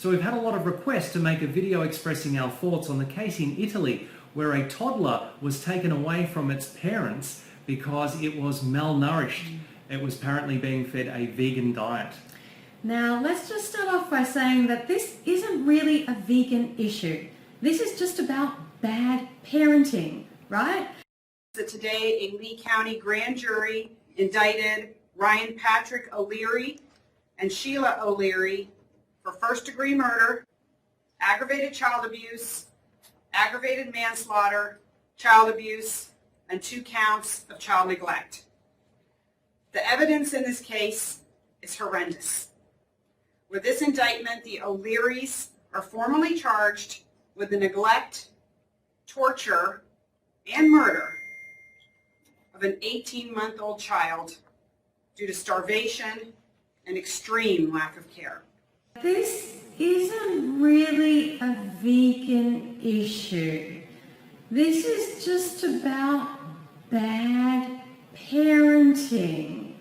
So we've had a lot of requests to make a video expressing our thoughts on the case in Italy where a toddler was taken away from its parents because it was malnourished. It was apparently being fed a vegan diet. Now, let's just start off by saying that this isn't really a vegan issue. This is just about bad parenting, right? So today, a Lee County grand jury indicted Ryan Patrick O'Leary and Sheila O'Leary for first-degree murder, aggravated child abuse, aggravated manslaughter, child abuse, and 2 counts of child neglect. The evidence in this case is horrendous. With this indictment, the O'Learys are formally charged with the neglect, torture, and murder of an 18-month-old child due to starvation and extreme lack of care. This isn't really a vegan issue. This is just about bad parenting,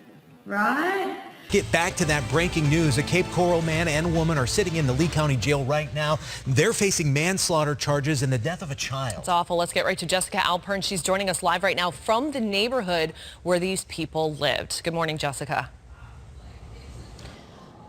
right? Get back to that breaking news. A Cape Coral man and woman are sitting in the Lee County jail right now. They're facing manslaughter charges in the death of a child. It's awful. Let's get right to Jessica Alpern. She's joining us live right now from the neighborhood where these people lived. Good morning, Jessica.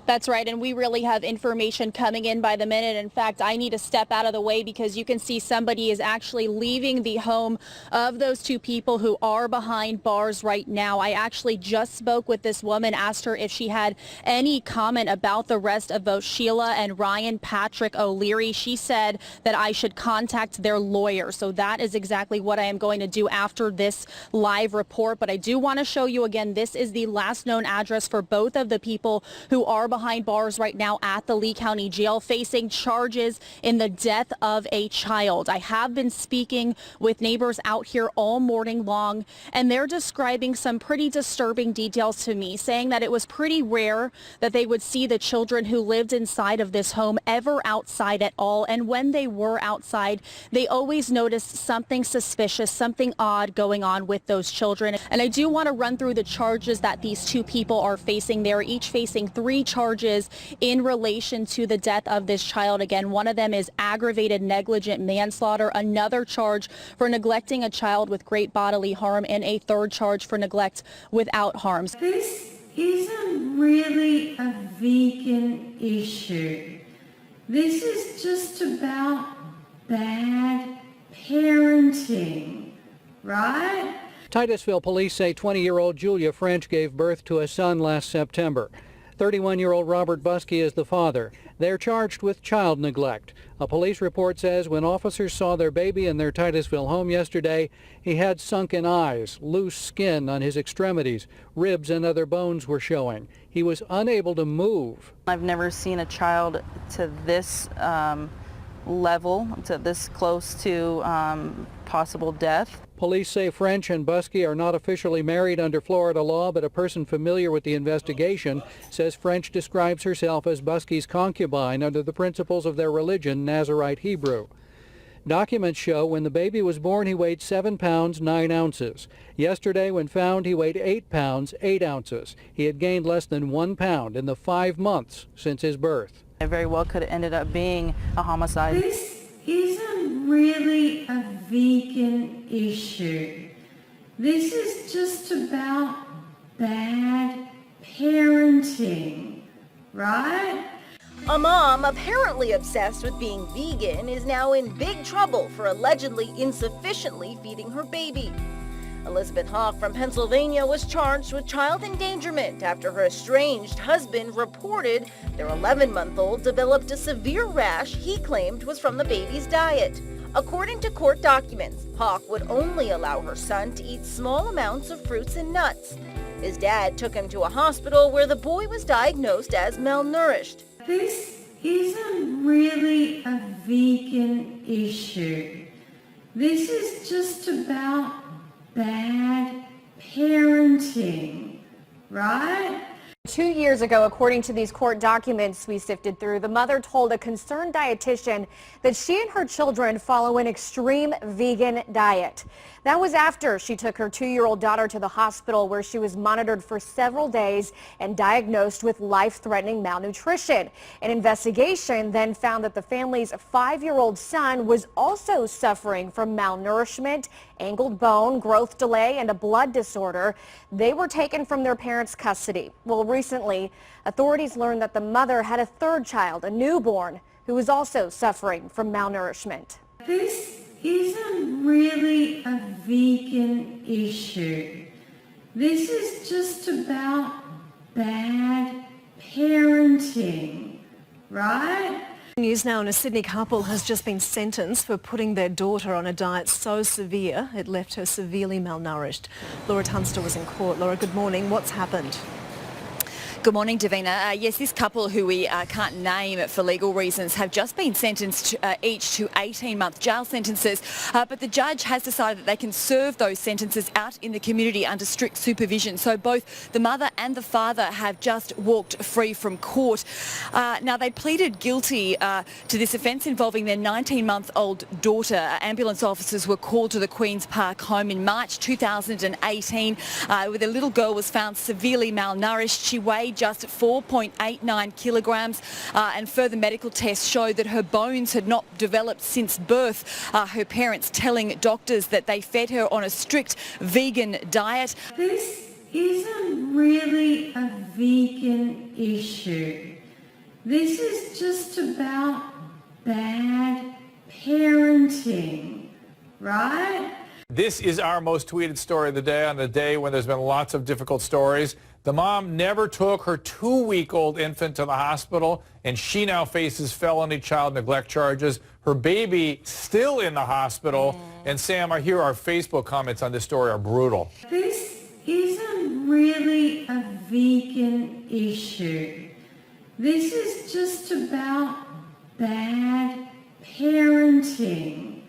That's right, and we really have information coming in by the minute. In fact, I need to step out of the way because you can see somebody is actually leaving the home of those 2 people who are behind bars right now. I actually just spoke with this woman, asked her if she had any comment about the rest of both Sheila and Ryan Patrick O'Leary. She said that I should contact their lawyer. So that is exactly what I am going to do after this live report. But I do want to show you again, this is the last known address for both of the people who are behind bars right now at the Lee County Jail facing charges in the death of a child. I have been speaking with neighbors out here all morning long, and they're describing some pretty disturbing details to me, saying that it was pretty rare that they would see the children who lived inside of this home ever outside at all. And when they were outside, they always noticed something suspicious, something odd going on with those children. And I do want to run through the charges that these 2 people are facing. They're each facing 3 charges in relation to the death of this child. Again, one of them is aggravated negligent manslaughter, another charge for neglecting a child with great bodily harm, and a 3rd charge for neglect without harm. This isn't really a vegan issue. This is just about bad parenting, right? Titusville police say 20-year-old Julia French gave birth to a son last September. 31-year-old Robert Buskey is the father. They're charged with child neglect. A police report says when officers saw their baby in their Titusville home yesterday, he had sunken eyes, loose skin on his extremities, ribs and other bones were showing. He was unable to move. I've never seen a child to this level, to this close to possible death. Police say French and Buskey are not officially married under Florida law, but a person familiar with the investigation says French describes herself as Buskey's concubine under the principles of their religion, Nazarite Hebrew. Documents show when the baby was born, he weighed 7 pounds, 9 ounces. Yesterday, when found, he weighed 8 pounds, 8 ounces. He had gained less than 1 pound in the 5 months since his birth. It very well could have ended up being a homicide. This isn't really a vegan issue. This is just about bad parenting, right? A mom apparently obsessed with being vegan is now in big trouble for allegedly insufficiently feeding her baby. Elizabeth Hawk from Pennsylvania was charged with child endangerment after her estranged husband reported their 11-month-old developed a severe rash he claimed was from the baby's diet. According to court documents, Hawk would only allow her son to eat small amounts of fruits and nuts. His dad took him to a hospital where the boy was diagnosed as malnourished. This isn't really a vegan issue. This is just about bad parenting, right? 2 years ago, according to these court documents we sifted through, the mother told a concerned dietitian that she and her children follow an extreme vegan diet. That was after she took her 2-year-old daughter to the hospital, where she was monitored for several days and diagnosed with life-threatening malnutrition. An investigation then found that the family's 5-year-old son was also suffering from malnourishment, angled bone, growth delay, and a blood disorder. They were taken from their parents' custody. Well, recently, authorities learned that the mother had a third child, a newborn, who was also suffering from malnourishment. This isn't really a vegan issue. This is just about bad parenting, right? News now, and a Sydney couple has just been sentenced for putting their daughter on a diet so severe it left her severely malnourished. Laura Tunster was in court. Laura, good morning. What's happened? Good morning, Davina. Yes, this couple, who we can't name for legal reasons, have just been sentenced each to 18-month jail sentences, but the judge has decided that they can serve those sentences out in the community under strict supervision. So both the mother and the father have just walked free from court. Now, they pleaded guilty to this offence involving their 19-month-old daughter. Ambulance officers were called to the Queen's Park home in March 2018, where the little girl was found severely malnourished. She weighed just 4.89 kilograms, and further medical tests showed that her bones had not developed since birth. Her parents telling doctors that they fed her on a strict vegan diet. This isn't really a vegan issue. This is just about bad parenting, right? This is our most tweeted story of the day, on the day when there's been lots of difficult stories. The mom never took her 2-week-old infant to the hospital, and she now faces felony child neglect charges. Her baby still in the hospital. And Sam, I hear our Facebook comments on this story are brutal. This isn't really a vegan issue. This is just about bad parenting,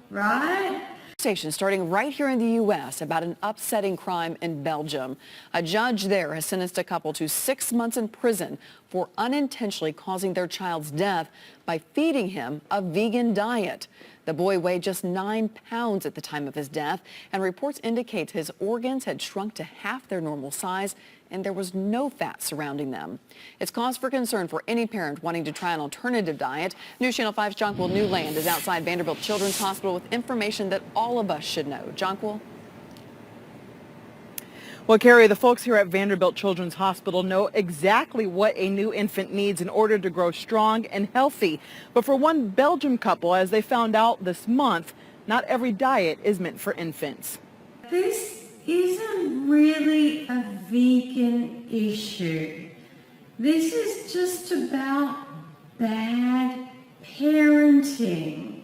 right? Station starting right here in the U.S. about an upsetting crime in Belgium. A judge there has sentenced a couple to 6 months in prison for unintentionally causing their child's death by feeding him a vegan diet. The boy weighed just 9 pounds at the time of his death, and reports indicate his organs had shrunk to half their normal size, and there was no fat surrounding them. It's cause for concern for any parent wanting to try an alternative diet. News Channel 5's Jonquil Newland is outside Vanderbilt Children's Hospital with information that all of us should know. Jonquil? Well, Carrie, the folks here at Vanderbilt Children's Hospital know exactly what a new infant needs in order to grow strong and healthy. But for one Belgium couple, as they found out this month, not every diet is meant for infants. This isn't really a vegan issue. This is just about bad parenting,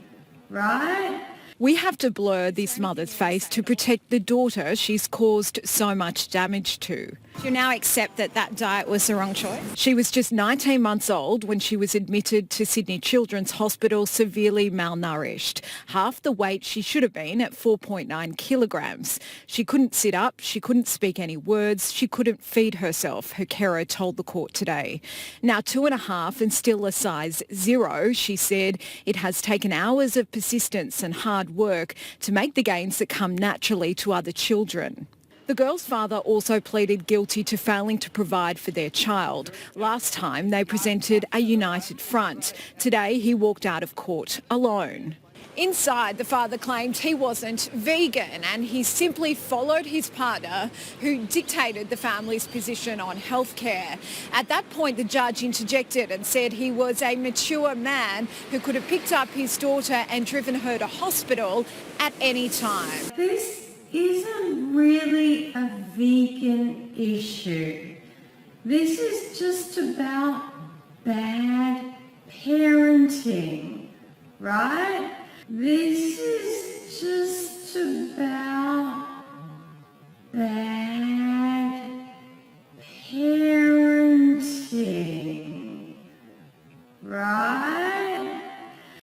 right? We have to blur this mother's face to protect the daughter she's caused so much damage to. You now accept that that diet was the wrong choice? She was just 19 months old when she was admitted to Sydney Children's Hospital severely malnourished, half the weight she should have been at 4.9 kilograms. She couldn't sit up, she couldn't speak any words, she couldn't feed herself, her carer told the court today. Now 2.5 and still a size 0, she said it has taken hours of persistence and hard work to make the gains that come naturally to other children. The girl's father also pleaded guilty to failing to provide for their child. Last time they presented a united front. Today he walked out of court alone. Inside, the father claimed he wasn't vegan and he simply followed his partner, who dictated the family's position on healthcare. At that point, the judge interjected and said he was a mature man who could have picked up his daughter and driven her to hospital at any time. This isn't really a vegan issue. This is just about bad parenting, right? This is just about